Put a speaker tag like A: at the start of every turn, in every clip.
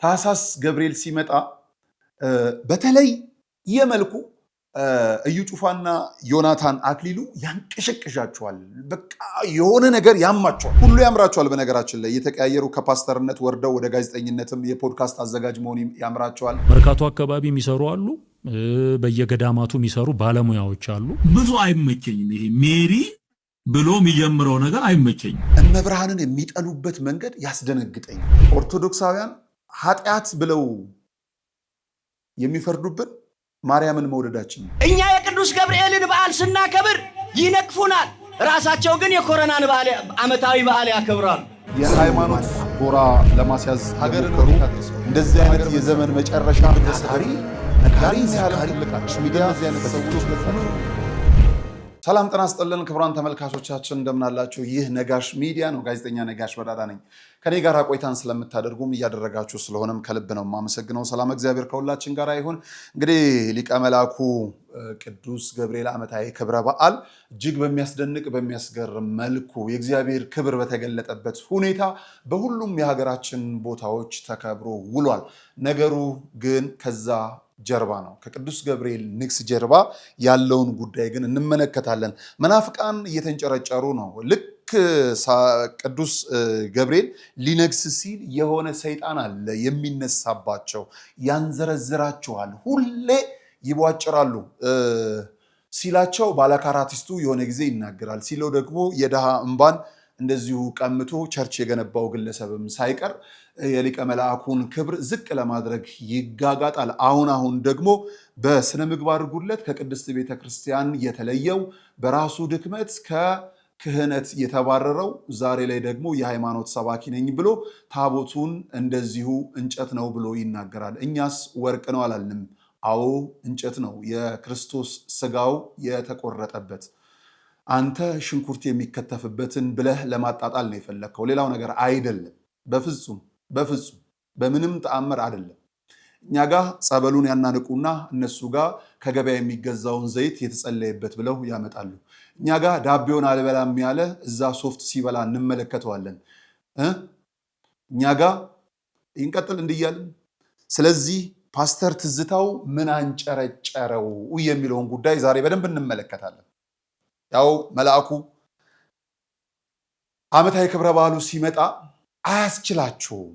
A: ታሳስ ገብርኤል ሲመጣ በተለይ የመልኩ እዩ ጩፋና ዮናታን አክሊሉ ያንቀሸቅሻቸዋል። በቃ የሆነ ነገር ያማቸዋል። ሁሉ ያምራቸዋል። በነገራችን ላይ የተቀያየሩ ከፓስተርነት ወርደው ወደ ጋዜጠኝነትም የፖድካስት አዘጋጅ መሆን ያምራቸዋል።
B: መርካቶ አካባቢ የሚሰሩ አሉ፣ በየገዳማቱ የሚሰሩ ባለሙያዎች አሉ።
C: ብዙ አይመቸኝም። ይሄ ሜሪ ብሎ የሚጀምረው ነገር አይመቸኝም።
A: እመብርሃንን የሚጠሉበት መንገድ ያስደነግጠኝ። ኦርቶዶክሳውያን ኃጢአት ብለው የሚፈርዱብን ማርያምን መውደዳችን።
D: እኛ የቅዱስ ገብርኤልን በዓል ስናከብር ይነቅፉናል፣ ራሳቸው ግን የኮሮናን በዓል ዓመታዊ በዓል ያከብራሉ።
A: የሃይማኖት ጎራ ለማስያዝ ሀገርን እንደዚህ አይነት የዘመን መጨረሻ ታሪ ሰላም ጤና ይስጥልን ክቡራን ተመልካቾቻችን እንደምናላችሁ። ይህ ነጋሽ ሚዲያ ነው። ጋዜጠኛ ነጋሽ በዳዳ ነኝ። ከኔ ጋር ቆይታን ስለምታደርጉም እያደረጋችሁ ስለሆነም ከልብ ነው የማመሰግነው። ሰላም እግዚአብሔር ከሁላችን ጋር ይሁን። እንግዲህ ሊቀ መላኩ ቅዱስ ገብርኤል ዓመታዊ ክብረ በዓል እጅግ በሚያስደንቅ በሚያስገርም መልኩ የእግዚአብሔር ክብር በተገለጠበት ሁኔታ በሁሉም የሀገራችን ቦታዎች ተከብሮ ውሏል። ነገሩ ግን ከዛ ጀርባ ነው። ከቅዱስ ገብርኤል ንግስ ጀርባ ያለውን ጉዳይ ግን እንመለከታለን። መናፍቃን እየተንጨረጨሩ ነው። ልክ ቅዱስ ገብርኤል ሊነግስ ሲል የሆነ ሰይጣን አለ የሚነሳባቸው፣ ያንዘረዝራቸዋል፣ ሁሌ ይቧጭራሉ። ሲላቸው ባለካራቲስቱ የሆነ ጊዜ ይናገራል፣ ሲለው ደግሞ የድሃ እንባን እንደዚሁ ቀምቶ ቸርች የገነባው ግለሰብም ሳይቀር የሊቀ መላእኩን ክብር ዝቅ ለማድረግ ይጋጋጣል። አሁን ደግሞ በስነ ምግባር ጉድለት ከቅድስት ቤተክርስቲያን የተለየው በራሱ ድክመት ከክህነት የተባረረው ዛሬ ላይ ደግሞ የሃይማኖት ሰባኪ ነኝ ብሎ ታቦቱን እንደዚሁ እንጨት ነው ብሎ ይናገራል። እኛስ ወርቅ ነው አላልንም። አዎ እንጨት ነው፣ የክርስቶስ ስጋው የተቆረጠበት። አንተ ሽንኩርት የሚከተፍበትን ብለህ ለማጣጣል ነው የፈለግከው፣ ሌላው ነገር አይደለም። በፍጹም በምንም ተአምር አይደለም። እኛ ጋር ጸበሉን ያናንቁና እነሱ ጋር ከገበያ የሚገዛውን ዘይት የተጸለየበት ብለው ያመጣሉ። እኛ ጋር ዳቤውን አልበላም ያለ እዛ ሶፍት ሲበላ እንመለከተዋለን። እኛ ጋር ይንቀጥል እንዲያልን። ስለዚህ ፓስተር ትዝታው ምን አንጨረጨረው የሚለውን ጉዳይ ዛሬ በደንብ እንመለከታለን። ያው መልአኩ ዓመታዊ ክብረ በዓሉ ሲመጣ አያስችላቸውም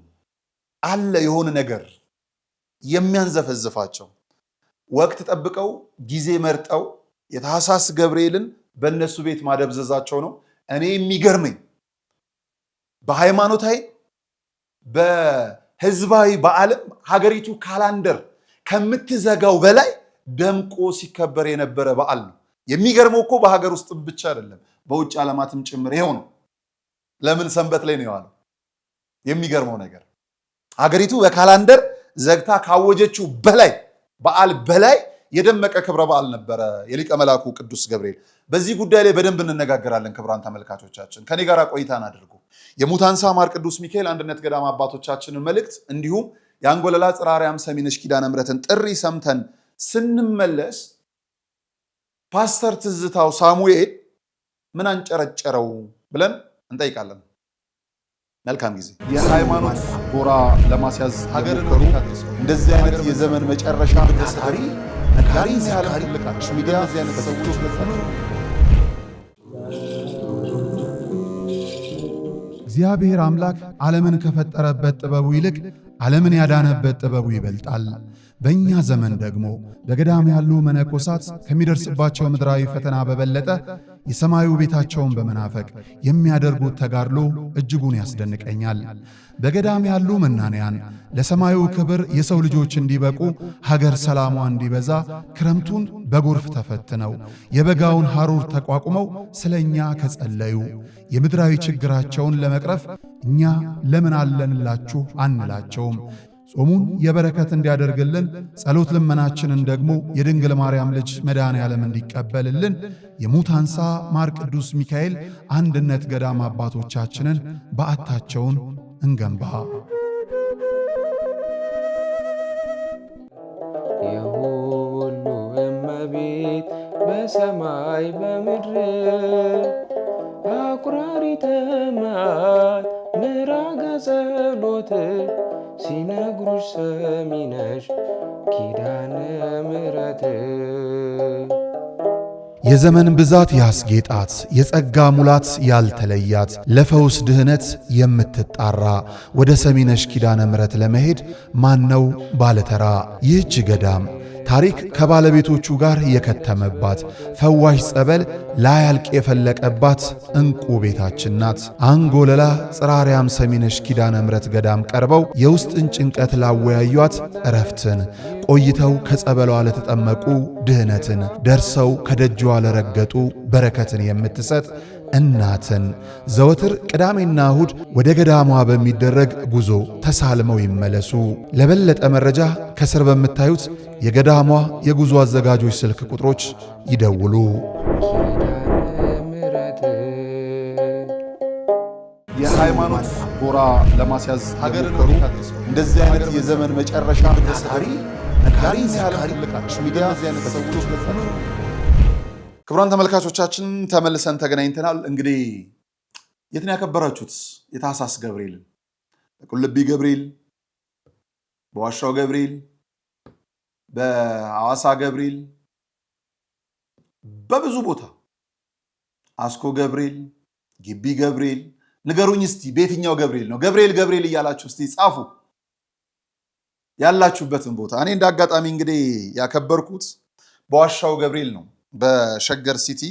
A: አለ የሆነ ነገር የሚያንዘፈዝፋቸው። ወቅት ጠብቀው ጊዜ መርጠው የታሳስ ገብርኤልን በእነሱ ቤት ማደብዘዛቸው ነው። እኔ የሚገርመኝ በሃይማኖታዊ በህዝባዊ በዓለም ሀገሪቱ ካላንደር ከምትዘጋው በላይ ደምቆ ሲከበር የነበረ በዓል ነው። የሚገርመው እኮ በሀገር ውስጥ ብቻ አይደለም በውጭ ዓለማትም ጭምር ይሄው ነው። ለምን ሰንበት ላይ ነው የዋለው? የሚገርመው ነገር ሀገሪቱ በካላንደር ዘግታ ካወጀችው በላይ በዓል በላይ የደመቀ ክብረ በዓል ነበረ የሊቀ መላኩ ቅዱስ ገብርኤል። በዚህ ጉዳይ ላይ በደንብ እንነጋገራለን። ክቡራን ተመልካቾቻችን ከኔ ጋር ቆይታን አድርጉ። የሙታንሳ ማር ቅዱስ ሚካኤል አንድነት ገዳም አባቶቻችንን መልእክት እንዲሁም የአንጎለላ ጽራሪያም ሰሚነሽ ኪዳነ ምሕረትን ጥሪ ሰምተን ስንመለስ ፓስተር ትዝታው ሳሙኤል ምን አንጨረጨረው ብለን እንጠይቃለን። መልካም ጊዜ። የሃይማኖት ጎራ ለማስያዝ ሀገርን እንደዚህ አይነት የዘመን መጨረሻ ታሪ ሚዲያ አይነት ሰዎች
E: እግዚአብሔር አምላክ ዓለምን ከፈጠረበት ጥበቡ ይልቅ ዓለምን ያዳነበት ጥበቡ ይበልጣል። በእኛ ዘመን ደግሞ በገዳም ያሉ መነኮሳት ከሚደርስባቸው ምድራዊ ፈተና በበለጠ የሰማዩ ቤታቸውን በመናፈቅ የሚያደርጉት ተጋድሎ እጅጉን ያስደንቀኛል። በገዳም ያሉ መናንያን ለሰማዩ ክብር የሰው ልጆች እንዲበቁ፣ ሀገር ሰላሟ እንዲበዛ ክረምቱን በጎርፍ ተፈትነው የበጋውን ሐሩር ተቋቁመው ስለኛ ከጸለዩ የምድራዊ ችግራቸውን ለመቅረፍ እኛ ለምን አለንላችሁ አንላቸውም። ጾሙን የበረከት እንዲያደርግልን ጸሎት ልመናችንን ደግሞ የድንግል ማርያም ልጅ መድኃኔ ዓለም እንዲቀበልልን የሙታንሳ ማር ቅዱስ ሚካኤል አንድነት ገዳም አባቶቻችንን በዓታቸውን እንገንባ።
F: የሁሉ እመቤት በሰማይ በምድር አኩራሪተ መዓት ምራገ ጸሎት ሲነጉ ለችግሮች ሰሚ ነሽ ኪዳነ ምሕረት።
E: የዘመን ብዛት ያስጌጣት የጸጋ ሙላት ያልተለያት ለፈውስ ድህነት የምትጣራ ወደ ሰሚነሽ ኪዳነ ምሕረት ለመሄድ ማነው ባለተራ? ይህች ገዳም ታሪክ ከባለቤቶቹ ጋር የከተመባት ፈዋሽ ጸበል ላያልቅ የፈለቀባት እንቁ ቤታችን ናት። አንጎለላ ጽራርያም ሰሚነሽ ኪዳነ ምሕረት ገዳም ቀርበው የውስጥን ጭንቀት ላወያዩት እረፍትን፣ ቆይተው ከጸበሏ ለተጠመቁ ድህነትን፣ ደርሰው ከደጇ ለረገጡ በረከትን የምትሰጥ እናትን ዘወትር ቅዳሜና እሁድ ወደ ገዳሟ በሚደረግ ጉዞ ተሳልመው ይመለሱ። ለበለጠ መረጃ ከስር በምታዩት የገዳሟ የጉዞ አዘጋጆች ስልክ ቁጥሮች ይደውሉ።
A: የሃይማኖት ጎራ ለማስያዝ ሀገርን እንደዚህ አይነት የዘመን መጨረሻ ተሳሪ ነካሪ ሚዲያ አይነት ሰዎች ክቡራን ተመልካቾቻችን ተመልሰን ተገናኝተናል። እንግዲህ የትን ያከበራችሁት የታኅሳስ ገብርኤል፣ በቁልቢ ገብርኤል፣ በዋሻው ገብርኤል፣ በሐዋሳ ገብርኤል፣ በብዙ ቦታ አስኮ ገብርኤል፣ ግቢ ገብርኤል፣ ንገሩኝ እስቲ በየትኛው ገብርኤል ነው? ገብርኤል እያላችሁ እስቲ ጻፉ ያላችሁበትን ቦታ። እኔ እንዳጋጣሚ እንግዲህ ያከበርኩት በዋሻው ገብርኤል ነው፣ በሸገር ሲቲ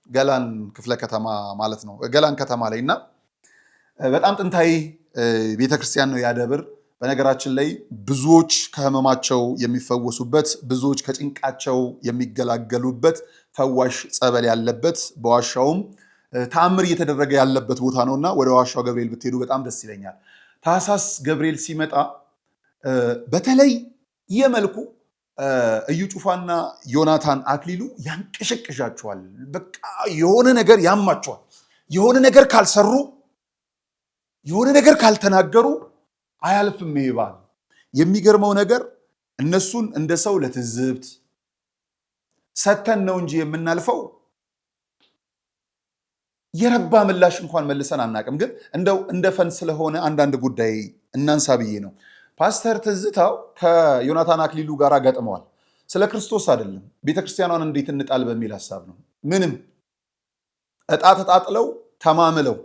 A: ገላን ክፍለ ከተማ ማለት ነው፣ ገላን ከተማ ላይ እና በጣም ጥንታዊ ቤተክርስቲያን ነው ያደብር። በነገራችን ላይ ብዙዎች ከህመማቸው የሚፈወሱበት፣ ብዙዎች ከጭንቃቸው የሚገላገሉበት ፈዋሽ ጸበል ያለበት፣ በዋሻውም ተአምር እየተደረገ ያለበት ቦታ ነውና ወደ ዋሻው ገብርኤል ብትሄዱ በጣም ደስ ይለኛል። ታኅሳስ ገብርኤል ሲመጣ በተለይ የመልኩ እዩ ጩፋና ዮናታን አክሊሉ ያንቀሸቅሻቸዋል። በቃ የሆነ ነገር ያማቸዋል። የሆነ ነገር ካልሰሩ፣ የሆነ ነገር ካልተናገሩ አያልፍም ይባል። የሚገርመው ነገር እነሱን እንደ ሰው ለትዝብት ሰተን ነው እንጂ የምናልፈው የረባ ምላሽ እንኳን መልሰን አናቅም። ግን እንደው እንደ ፈን ስለሆነ አንዳንድ ጉዳይ እናንሳ ብዬ ነው። ፓስተር ትዝታው ከዮናታን አክሊሉ ጋር ገጥመዋል። ስለ ክርስቶስ አይደለም፣ ቤተክርስቲያኗን እንዴት እንጣል በሚል ሐሳብ ነው። ምንም ዕጣ ተጣጥለው ተማምለው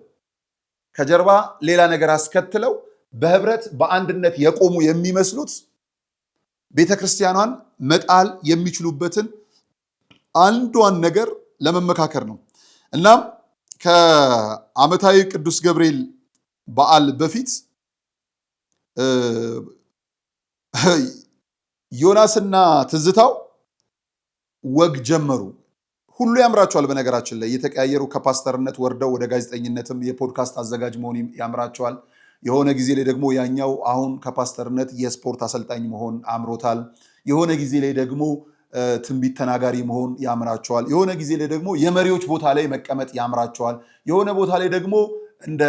A: ከጀርባ ሌላ ነገር አስከትለው በህብረት በአንድነት የቆሙ የሚመስሉት ቤተክርስቲያኗን መጣል የሚችሉበትን አንዷን ነገር ለመመካከር ነው። እናም ከዓመታዊ ቅዱስ ገብርኤል በዓል በፊት ዮናስና ትዝታው ወግ ጀመሩ። ሁሉ ያምራቸዋል። በነገራችን ላይ እየተቀያየሩ ከፓስተርነት ወርደው ወደ ጋዜጠኝነትም የፖድካስት አዘጋጅ መሆን ያምራቸዋል። የሆነ ጊዜ ላይ ደግሞ ያኛው አሁን ከፓስተርነት የስፖርት አሰልጣኝ መሆን አምሮታል። የሆነ ጊዜ ላይ ደግሞ ትንቢት ተናጋሪ መሆን ያምራቸዋል። የሆነ ጊዜ ላይ ደግሞ የመሪዎች ቦታ ላይ መቀመጥ ያምራቸዋል። የሆነ ቦታ ላይ ደግሞ እንደ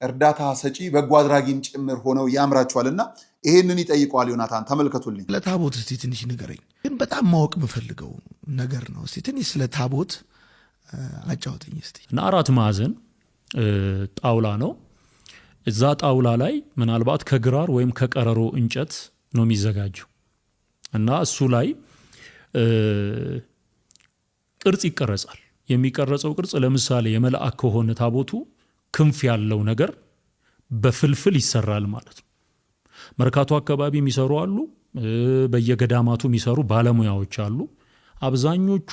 A: እርዳታ ሰጪ በጎ አድራጊም ጭምር ሆነው ያምራቸዋል። እና ይሄንን ይጠይቀዋል ዮናታን። ተመልከቱልኝ።
G: ስለ ታቦት እስቲ ትንሽ ንገረኝ፣ ግን በጣም ማወቅ የምፈልገው ነገር ነው። እስቲ ትንሽ ስለ ታቦት አጫውተኝ እስቲ።
B: እና 4 ማዕዘን ጣውላ ነው። እዛ ጣውላ ላይ ምናልባት ከግራር ወይም ከቀረሮ እንጨት ነው የሚዘጋጀው እና እሱ ላይ ቅርጽ ይቀረጻል። የሚቀረጸው ቅርጽ ለምሳሌ የመልአክ ከሆነ ታቦቱ ክንፍ ያለው ነገር በፍልፍል ይሰራል ማለት ነው። መርካቶ አካባቢ የሚሰሩ አሉ፣ በየገዳማቱ የሚሰሩ ባለሙያዎች አሉ። አብዛኞቹ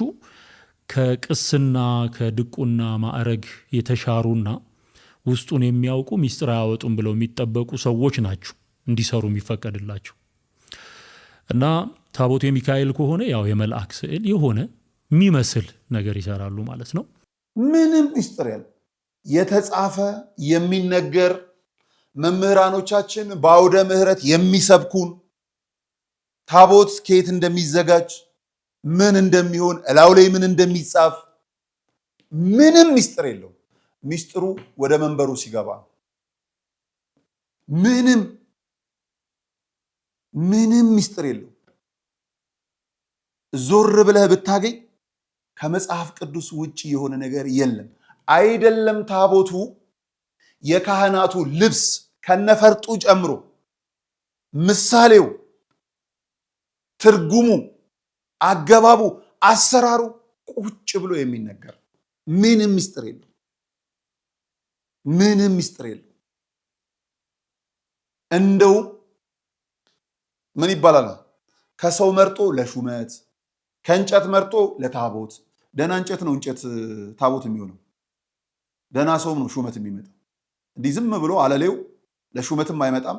B: ከቅስና ከድቁና ማዕረግ የተሻሩና ውስጡን የሚያውቁ ሚስጥር አያወጡም ብለው የሚጠበቁ ሰዎች ናቸው እንዲሰሩ የሚፈቀድላቸው። እና ታቦቱ የሚካኤል ከሆነ ያው የመልአክ ስዕል የሆነ የሚመስል ነገር ይሰራሉ ማለት ነው።
A: ምንም ሚስጥር ያለ የተጻፈ የሚነገር መምህራኖቻችን በአውደ ምሕረት የሚሰብኩን ታቦት ከየት እንደሚዘጋጅ ምን እንደሚሆን እላው ላይ ምን እንደሚጻፍ ምንም ሚስጥር የለው። ሚስጥሩ ወደ መንበሩ ሲገባ ምንም ሚስጥር የለው። ዞር ብለህ ብታገኝ ከመጽሐፍ ቅዱስ ውጪ የሆነ ነገር የለም። አይደለም ታቦቱ የካህናቱ ልብስ ከነፈርጡ ጨምሮ ምሳሌው፣ ትርጉሙ፣ አገባቡ፣ አሰራሩ ቁጭ ብሎ የሚነገር ምንም ምስጢር የለው። ምንም ምስጢር የለው። እንደው ምን ይባላል? ከሰው መርጦ ለሹመት፣ ከእንጨት መርጦ ለታቦት። ደህና እንጨት ነው እንጨት ታቦት የሚሆነው። ደህና ሰውም ነው ሹመት የሚመጣው። እንዲህ ዝም ብሎ አለሌው ለሹመትም አይመጣም።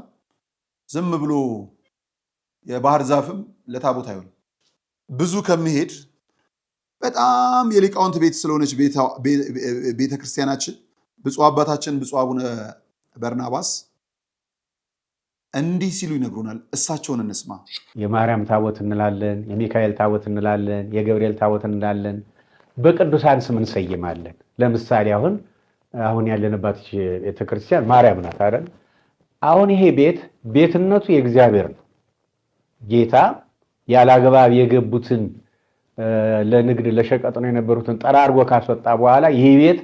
A: ዝም ብሎ የባህር ዛፍም ለታቦት አይሆንም። ብዙ ከመሄድ በጣም የሊቃውንት ቤት ስለሆነች ቤተክርስቲያናችን ብፁዕ አባታችን ብፁዕ አቡነ በርናባስ እንዲህ ሲሉ ይነግሩናል። እሳቸውን እንስማ።
H: የማርያም ታቦት እንላለን፣ የሚካኤል ታቦት እንላለን፣ የገብርኤል ታቦት እንላለን። በቅዱሳን ስም እንሰይማለን። ለምሳሌ አሁን ያለንባት ቤተክርስቲያን ማርያም ናት አይደል? አሁን ይሄ ቤትነቱ የእግዚአብሔር ነው። ጌታ ያላግባብ የገቡትን ለንግድ ለሸቀጥ ነው የነበሩትን ጠራርጎ ካስወጣ በኋላ ይህ ቤት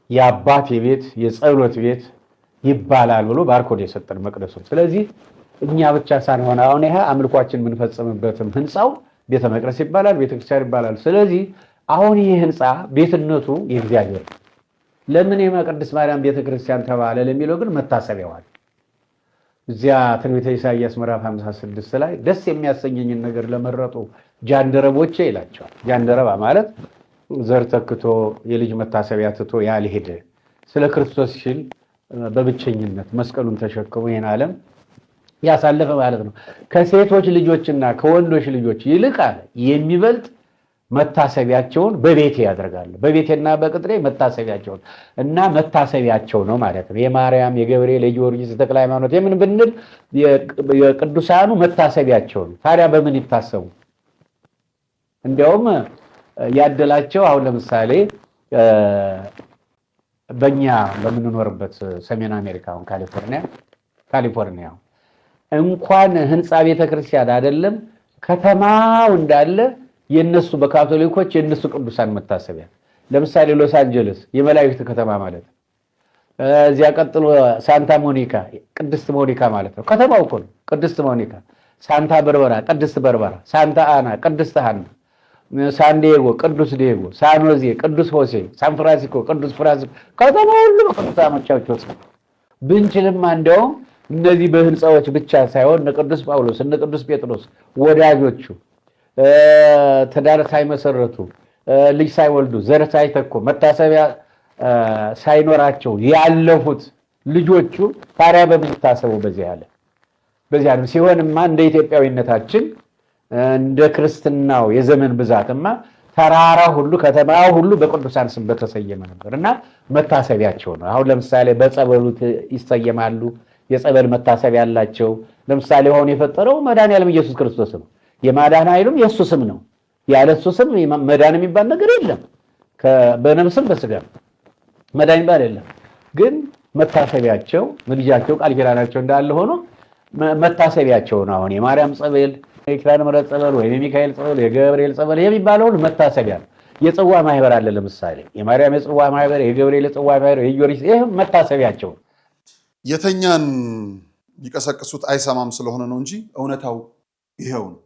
H: የአባቴ ቤት የጸሎት ቤት ይባላል ብሎ ባርኮድ የሰጠን መቅደሱን። ስለዚህ እኛ ብቻ ሳንሆን አሁን ይሄ አምልኳችን የምንፈጽምበትም ህንፃው ቤተ መቅደስ ይባላል፣ ቤተክርስቲያን ይባላል። ስለዚህ አሁን ይህ ህንፃ ቤትነቱ የእግዚአብሔር ነው። ለምን የቅድስት ማርያም ቤተክርስቲያን ተባለ ለሚለው ግን መታሰቢያዋል እዚያ ትንቢተ ኢሳይያስ ምዕራፍ 56 ላይ ደስ የሚያሰኘኝን ነገር ለመረጡ ጃንደረቦቼ ይላቸዋል። ጃንደረባ ማለት ዘር ተክቶ የልጅ መታሰቢያ ትቶ ያልሄደ ስለ ክርስቶስ ሲል በብቸኝነት መስቀሉን ተሸክሞ ይህን ዓለም ያሳለፈ ማለት ነው። ከሴቶች ልጆችና ከወንዶች ልጆች ይልቅ አለ የሚበልጥ መታሰቢያቸውን በቤቴ ያደርጋሉ። በቤቴና በቅጥሬ መታሰቢያቸውን እና መታሰቢያቸው ነው ማለት ነው። የማርያም፣ የገብርኤል፣ የጊዮርጊስ፣ የተክለ ሃይማኖት የምን ብንል የቅዱሳኑ መታሰቢያቸው ነው። ታዲያ በምን ይታሰቡ? እንዲያውም ያደላቸው አሁን ለምሳሌ በእኛ በምንኖርበት ሰሜን አሜሪካ አሁን ካሊፎርኒያ እንኳን ህንፃ ቤተክርስቲያን አይደለም ከተማው እንዳለ የነሱ በካቶሊኮች የነሱ ቅዱሳን መታሰቢያ። ለምሳሌ ሎስ አንጀለስ የመላእክት ከተማ ማለት ነው። እዚያ ቀጥሎ ሳንታ ሞኒካ ቅድስት ሞኒካ ማለት ነው። ከተማው እኮ ነው ቅድስት ሞኒካ። ሳንታ በርበራ ቅድስት በርበራ፣ ሳንታ አና ቅድስት ሃና፣ ሳን ዲዬጎ ቅዱስ ዲዬጎ፣ ሳን ሆዜ ቅዱስ ሆሴ፣ ሳን ፍራንሲስኮ ቅዱስ ፍራንሲስኮ። ከተማው ሁሉ በቅዱሳኖቻቸው ብንችልማ እንደውም እነዚህ በህንፃዎች ብቻ ሳይሆን እነ ቅዱስ ጳውሎስ እነ ቅዱስ ጴጥሮስ ወዳጆቹ ትዳር ሳይመሰረቱ ልጅ ሳይወልዱ ዘር ሳይተኩ መታሰቢያ ሳይኖራቸው ያለፉት ልጆቹ ታዲያ በምን ይታሰቡ? በዚያ ነው ሲሆንማ እንደ ኢትዮጵያዊነታችን እንደ ክርስትናው የዘመን ብዛትማ ተራራ ሁሉ ከተማ ሁሉ በቅዱሳን ስም በተሰየመ ነበር እና መታሰቢያቸው ነው። አሁን ለምሳሌ በጸበሉ ይሰየማሉ። የጸበል መታሰቢያ ያላቸው ለምሳሌ አሁን የፈጠረው መድኃኒዓለም ኢየሱስ ክርስቶስ ነው። የማዳን ኃይሉም የእሱ ስም ነው። ያለ እሱ ስም መዳን የሚባል ነገር የለም። በነፍስም በስጋም መዳን የሚባል የለም። ግን መታሰቢያቸው ምልጃቸው ቃል ኪዳናቸው እንዳለ ሆኖ መታሰቢያቸው ነው። አሁን የማርያም ጸበል፣ የኪዳነ ምሕረት ጸበል ወይም የሚካኤል ጸበል፣ የገብርኤል ጸበል የሚባለውን መታሰቢያ ነው። የጽዋ ማህበር አለ ለምሳሌ የማርያም የጽዋ ማህበር፣ የገብርኤል የጽዋ ማህበር፣ የጊዮርጊስ ይህ መታሰቢያቸው ነው።
A: የተኛን ቢቀሰቅሱት አይሰማም ስለሆነ ነው እንጂ እውነታው ይሄው ነው።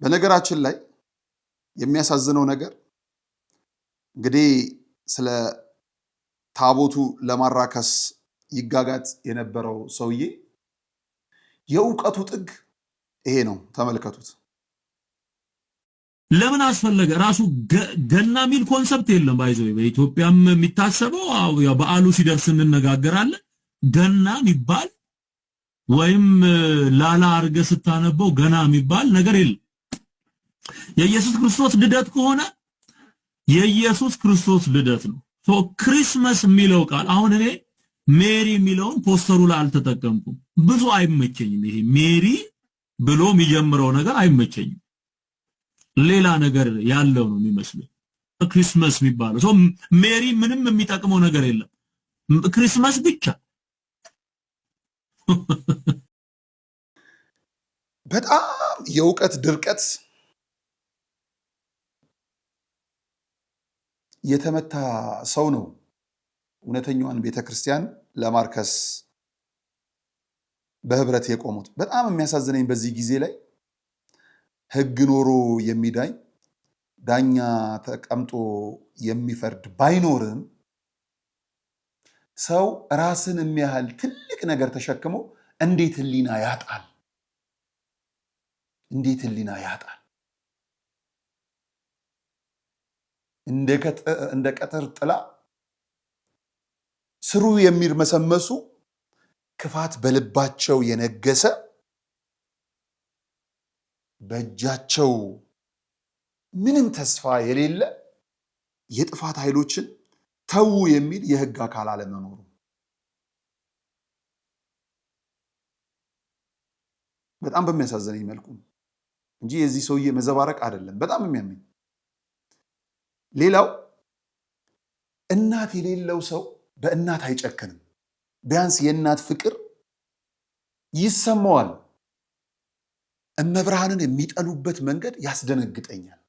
A: በነገራችን ላይ የሚያሳዝነው ነገር እንግዲህ ስለ ታቦቱ ለማራከስ ይጋጋጥ የነበረው ሰውዬ የእውቀቱ ጥግ ይሄ ነው። ተመልከቱት።
C: ለምን አስፈለገ? ራሱ ገና የሚል ኮንሰፕት የለም። ባይዘው በኢትዮጵያም የሚታሰበው በዓሉ ሲደርስ እንነጋገራለን። ገና የሚባል ወይም ላላ አርገ ስታነበው ገና የሚባል ነገር የለም። የኢየሱስ ክርስቶስ ልደት ከሆነ የኢየሱስ ክርስቶስ ልደት ነው። ክሪስመስ የሚለው ቃል አሁን እኔ ሜሪ የሚለውን ፖስተሩ ላይ አልተጠቀምኩም። ብዙ አይመቸኝም። ይሄ ሜሪ ብሎ የሚጀምረው ነገር አይመቸኝም። ሌላ ነገር ያለው ነው የሚመስለኝ ክሪስመስ የሚባለው። ሜሪ ምንም የሚጠቅመው ነገር የለም። ክሪስመስ ብቻ።
A: በጣም የእውቀት ድርቀት የተመታ ሰው ነው። እውነተኛዋን ቤተክርስቲያን ለማርከስ በህብረት የቆሙት። በጣም የሚያሳዝነኝ በዚህ ጊዜ ላይ ህግ ኖሮ የሚዳኝ ዳኛ ተቀምጦ የሚፈርድ ባይኖርም ሰው ራስን የሚያህል ትልቅ ነገር ተሸክሞ እንዴት ህሊና ያጣል? እንዴት ህሊና ያጣል? እንደ ቀትር ጥላ ስሩ የሚርመሰመሱ ክፋት በልባቸው የነገሰ በእጃቸው ምንም ተስፋ የሌለ የጥፋት ኃይሎችን ተው የሚል የህግ አካል አለመኖሩ በጣም በሚያሳዝነኝ መልኩ እንጂ የዚህ ሰውዬ መዘባረቅ አይደለም በጣም የሚያመኝ። ሌላው እናት የሌለው ሰው በእናት አይጨክንም። ቢያንስ የእናት ፍቅር ይሰማዋል። እመብርሃንን የሚጠሉበት መንገድ ያስደነግጠኛል፣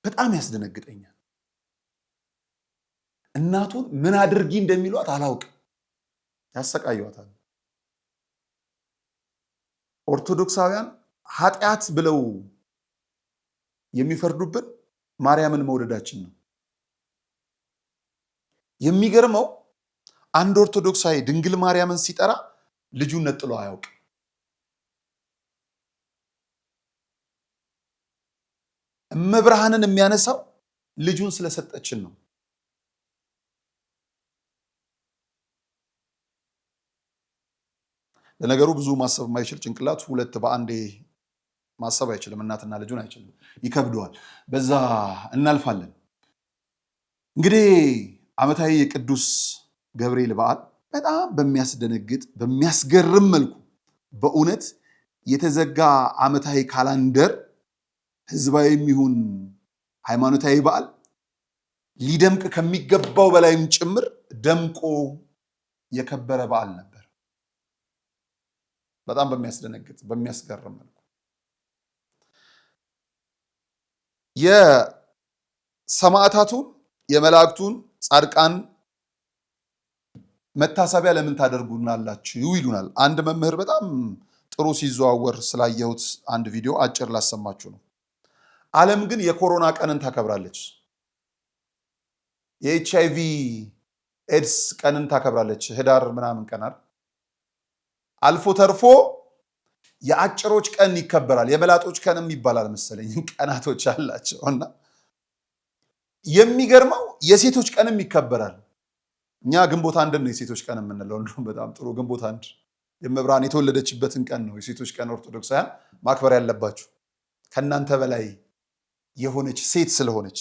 A: በጣም ያስደነግጠኛል። እናቱን ምን አድርጊ እንደሚሏት አላውቅም፣ ያሰቃዩታል። ኦርቶዶክሳውያን ኃጢአት ብለው የሚፈርዱብን ማርያምን መውደዳችን ነው። የሚገርመው አንድ ኦርቶዶክሳዊ ድንግል ማርያምን ሲጠራ ልጁን ነጥሎ አያውቅም። እመብርሃንን የሚያነሳው ልጁን ስለሰጠችን ነው። ለነገሩ ብዙ ማሰብ የማይችል ጭንቅላት ሁለት በአንዴ ማሰብ አይችልም። እናትና ልጁን አይችልም፣ ይከብደዋል። በዛ እናልፋለን። እንግዲህ ዓመታዊ የቅዱስ ገብርኤል በዓል በጣም በሚያስደነግጥ በሚያስገርም መልኩ በእውነት የተዘጋ ዓመታዊ ካላንደር ህዝባዊም ይሁን ሃይማኖታዊ በዓል ሊደምቅ ከሚገባው በላይም ጭምር ደምቆ የከበረ በዓል ነበር። በጣም በሚያስደነግጥ በሚያስገርም መልኩ የሰማዕታቱን የመላእክቱን ጻድቃን መታሰቢያ ለምን ታደርጉናላችሁ ይሉናል። አንድ መምህር በጣም ጥሩ ሲዘዋወር ስላየሁት አንድ ቪዲዮ አጭር ላሰማችሁ ነው። ዓለም ግን የኮሮና ቀንን ታከብራለች፣ የኤችአይቪ ኤድስ ቀንን ታከብራለች። ህዳር ምናምን ቀናል አልፎ ተርፎ የአጭሮች ቀን ይከበራል። የመላጦች ቀንም ይባላል መሰለኝ፣ ቀናቶች አላቸው። እና የሚገርመው የሴቶች ቀንም ይከበራል። እኛ ግንቦት አንድን ነው የሴቶች ቀን የምንለው። እንደውም በጣም ጥሩ ግንቦት አንድ የመብርሃን የተወለደችበትን ቀን ነው የሴቶች ቀን ኦርቶዶክሳውያን ማክበር ያለባችሁ፣ ከእናንተ በላይ የሆነች ሴት ስለሆነች።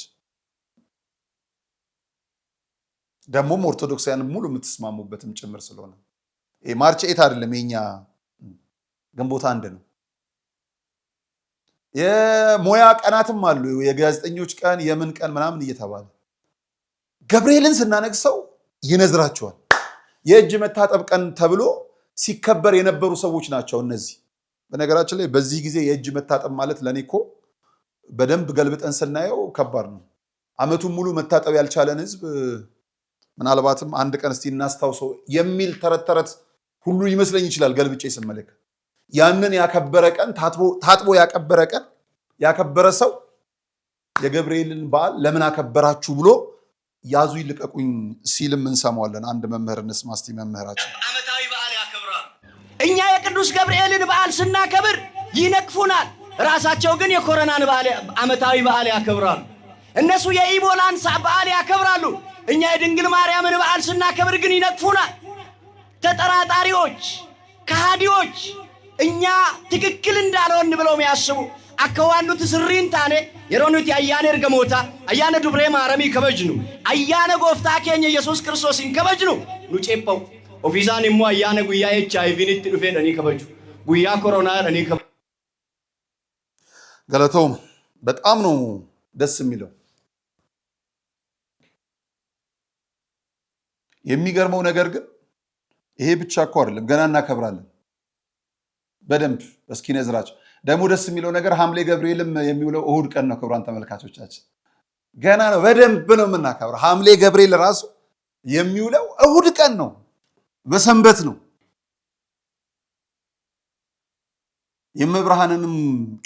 A: ደግሞም ኦርቶዶክሳውያን ሙሉ የምትስማሙበትም ጭምር ስለሆነ ማርች ኤት አይደለም የኛ ግንቦት አንድ ነው። የሙያ ቀናትም አሉ፣ የጋዜጠኞች ቀን የምን ቀን ምናምን እየተባለ ገብርኤልን ስናነግሰው ይነዝራቸዋል። የእጅ መታጠብ ቀን ተብሎ ሲከበር የነበሩ ሰዎች ናቸው እነዚህ። በነገራችን ላይ በዚህ ጊዜ የእጅ መታጠብ ማለት ለእኔ እኮ በደንብ ገልብጠን ስናየው ከባድ ነው። ዓመቱን ሙሉ መታጠብ ያልቻለን ህዝብ ምናልባትም አንድ ቀን እስቲ እናስታውሰው የሚል ተረት ተረት ሁሉ ይመስለኝ ይችላል ገልብጬ ስመለከት። ያንን ያከበረ ቀን ታጥቦ ያከበረ ቀን ያከበረ ሰው የገብርኤልን በዓል ለምን አከበራችሁ ብሎ ያዙ ይልቀቁኝ ሲልም እንሰማዋለን። አንድ መምህር እንስማ እስቲ መምህራችን።
D: ዓመታዊ በዓል ያከብራል። እኛ የቅዱስ ገብርኤልን በዓል ስናከብር ይነቅፉናል። ራሳቸው ግን የኮሮናን ዓመታዊ በዓል ያከብራሉ። እነሱ የኢቦላን በዓል ያከብራሉ። እኛ የድንግል ማርያምን በዓል ስናከብር ግን ይነቅፉናል። ተጠራጣሪዎች፣ ከሃዲዎች፣ እኛ ትክክል እንዳልሆን ብለው የሚያስቡ አከዋኑ ትስሪን ታኔ የሮኑት አያነ እርገሞታ አያነ ዱብሬ ማረሚ ከበጅኑ አያነ ጎፍታ ኬኛ ኢየሱስ ክርስቶስን ከበጅኑ ኑጬጳው ኦፊሳን ሞ አያነ ጉያ ኤችአይቪ ንት ዱፌ ደኒ ከበጁ ጉያ ኮሮና ደኒ ከበጁ።
A: ገለተውም በጣም ነው ደስ የሚለው። የሚገርመው ነገር ግን ይሄ ብቻ እኮ አይደለም፣ ገና እናከብራለን በደንብ። እስኪ ነዝራቸው ደግሞ ደስ የሚለው ነገር ሐምሌ ገብርኤልም የሚውለው እሁድ ቀን ነው። ክቡራን ተመልካቾቻችን ገና ነው፣ በደንብ ነው የምናከብረው። ሐምሌ ገብርኤል ራሱ የሚውለው እሁድ ቀን ነው፣ በሰንበት ነው። የመብርሃንንም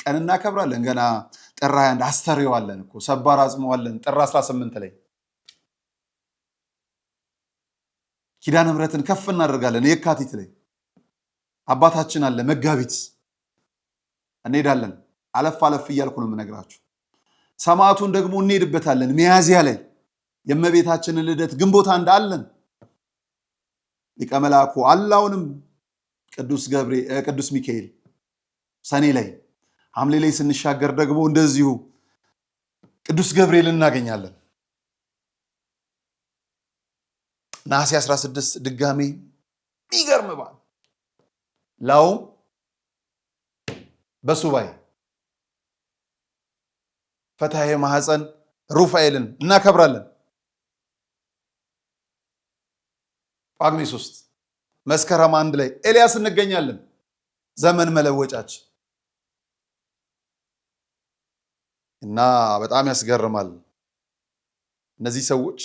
A: ቀን እናከብራለን። ገና ጥር 21 አስተርእዮዋለን እኮ ሰባር አጽመዋለን ጥር 18 ላይ ኪዳነ ምሕረትን ከፍ እናደርጋለን። የካቲት ላይ አባታችን አለ መጋቢት እንሄዳለን። አለፍ አለፍ እያልኩ ነው የምነግራችሁ። ሰማዕቱን ደግሞ እንሄድበታለን። ሚያዝያ ላይ የእመቤታችንን ልደት ግንቦት 1 አለን። ሊቀ መላኩ አላውንም ቅዱስ ሚካኤል ሰኔ ላይ ሐምሌ ላይ ስንሻገር ደግሞ እንደዚሁ ቅዱስ ገብርኤል እናገኛለን። ነሐሴ 16 ድጋሜ የሚገርም በዓል ላውም በሱባኤ ፈታሄ ማህፀን ሩፋኤልን እናከብራለን። ጳጉሜ 3 መስከረም 1 ላይ ኤልያስ እንገኛለን። ዘመን መለወጫችን እና በጣም ያስገርማል። እነዚህ ሰዎች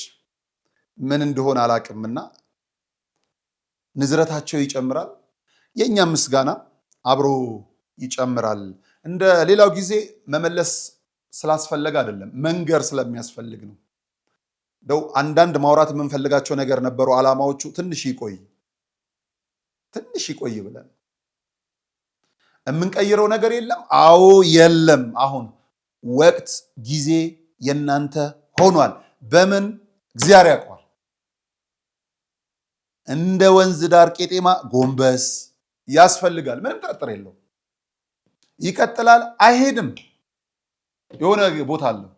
A: ምን እንደሆነ አላቅምና ንዝረታቸው ይጨምራል፣ የኛም ምስጋና አብሮ ይጨምራል። እንደ ሌላው ጊዜ መመለስ ስላስፈለገ አይደለም፣ መንገር ስለሚያስፈልግ ነው። ደው አንዳንድ ማውራት የምንፈልጋቸው ነገር ነበሩ። ዓላማዎቹ ትንሽ ይቆይ ብለን የምንቀይረው ነገር የለም። አዎ የለም። አሁን ወቅት ጊዜ የናንተ ሆኗል። በምን እግዚአብሔር ያውቀዋል። እንደ ወንዝ ዳር ቄጤማ ጎንበስ ያስፈልጋል። ምንም ጥርጥር የለው። ይቀጥላል፣ አይሄድም። የሆነ ቦታ አለው።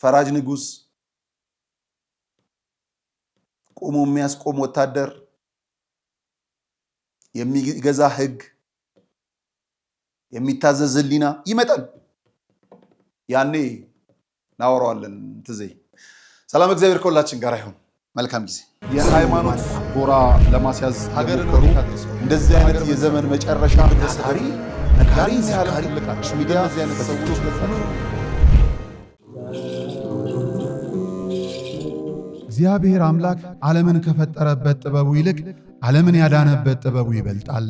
A: ፈራጅ ንጉስ፣ ቆሞ የሚያስቆም ወታደር፣ የሚገዛ ህግ፣ የሚታዘዝ ህሊና ይመጣል። ያኔ እናወራዋለን። ትዜ ሰላም እግዚአብሔር ከሁላችን ጋር ይሁን። መልካም ጊዜ። የሃይማኖት ጎራ ለማስያዝ ሀገርን እንደዚህ አይነት የዘመን መጨረሻ ታሪ ነጋሪ ሲያለም ትልቃች ሚዲያ እዚህ አይነት ሰዎች
E: እግዚአብሔር አምላክ ዓለምን ከፈጠረበት ጥበቡ ይልቅ ዓለምን ያዳነበት ጥበቡ ይበልጣል።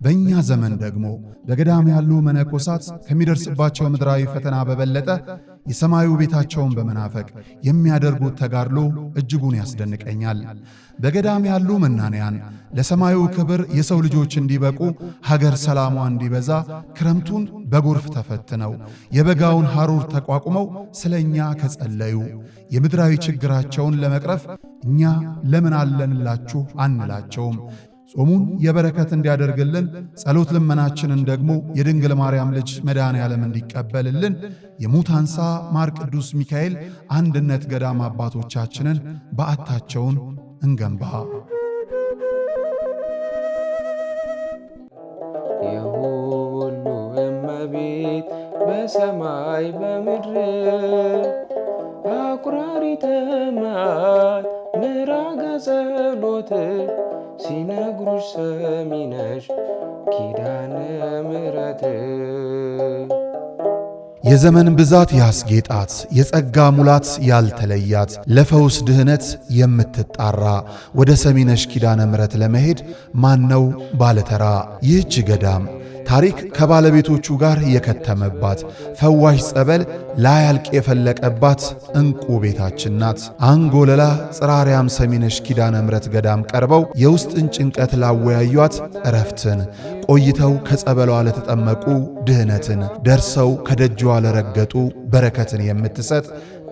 E: በእኛ ዘመን ደግሞ በገዳም ያሉ መነኮሳት ከሚደርስባቸው ምድራዊ ፈተና በበለጠ የሰማዩ ቤታቸውን በመናፈቅ የሚያደርጉት ተጋድሎ እጅጉን ያስደንቀኛል። በገዳም ያሉ መናንያን ለሰማዩ ክብር የሰው ልጆች እንዲበቁ፣ ሀገር ሰላሟ እንዲበዛ ክረምቱን በጎርፍ ተፈትነው የበጋውን ሐሩር ተቋቁመው ስለኛ ከጸለዩ የምድራዊ ችግራቸውን ለመቅረፍ እኛ ለምን አለንላችሁ አንላቸውም። ጾሙን የበረከት እንዲያደርግልን ጸሎት ልመናችንን ደግሞ የድንግል ማርያም ልጅ መድኃኔ ዓለም እንዲቀበልልን የሙታንሳ ማር ቅዱስ ሚካኤል አንድነት ገዳም አባቶቻችንን በዓታቸውን እንገንባ።
F: የሁሉ እመቤት በሰማይ በምድር አቁራሪተ መዓት ምራገ ጸሎት ሲነግሩሽ ሰሚነሽ ኪዳነ ምሕረት
E: የዘመን ብዛት ያስጌጣት የጸጋ ሙላት ያልተለያት ለፈውስ ድህነት የምትጣራ ወደ ሰሚነሽ ኪዳነ ምሕረት ለመሄድ ማነው ባለተራ? ይህች ገዳም ታሪክ ከባለቤቶቹ ጋር የከተመባት ፈዋሽ ጸበል ላያልቅ የፈለቀባት እንቁ ቤታችን ናት። አንጎለላ ጽራርያም ሰሚነሽ ኪዳነ ምሕረት ገዳም ቀርበው የውስጥን ጭንቀት ላወያዩት እረፍትን፣ ቆይተው ከጸበሏ ለተጠመቁ ድህነትን፣ ደርሰው ከደጇ ለረገጡ በረከትን የምትሰጥ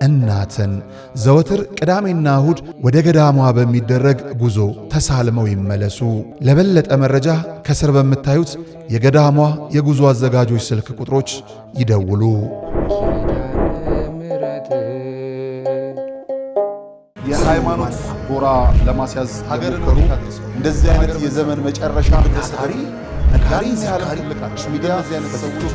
E: እናትን ዘወትር ቅዳሜና እሁድ ወደ ገዳሟ በሚደረግ ጉዞ ተሳልመው ይመለሱ። ለበለጠ መረጃ ከስር በምታዩት የገዳሟ የጉዞ አዘጋጆች ስልክ ቁጥሮች ይደውሉ።
A: የሃይማኖት ጎራ ለማስያዝ ሀገርን እንደዚህ አይነት የዘመን መጨረሻ ታሪ ነጋሪ ሲያለም ትልቃች ሚዲያ እዚህ አይነት ሰዎች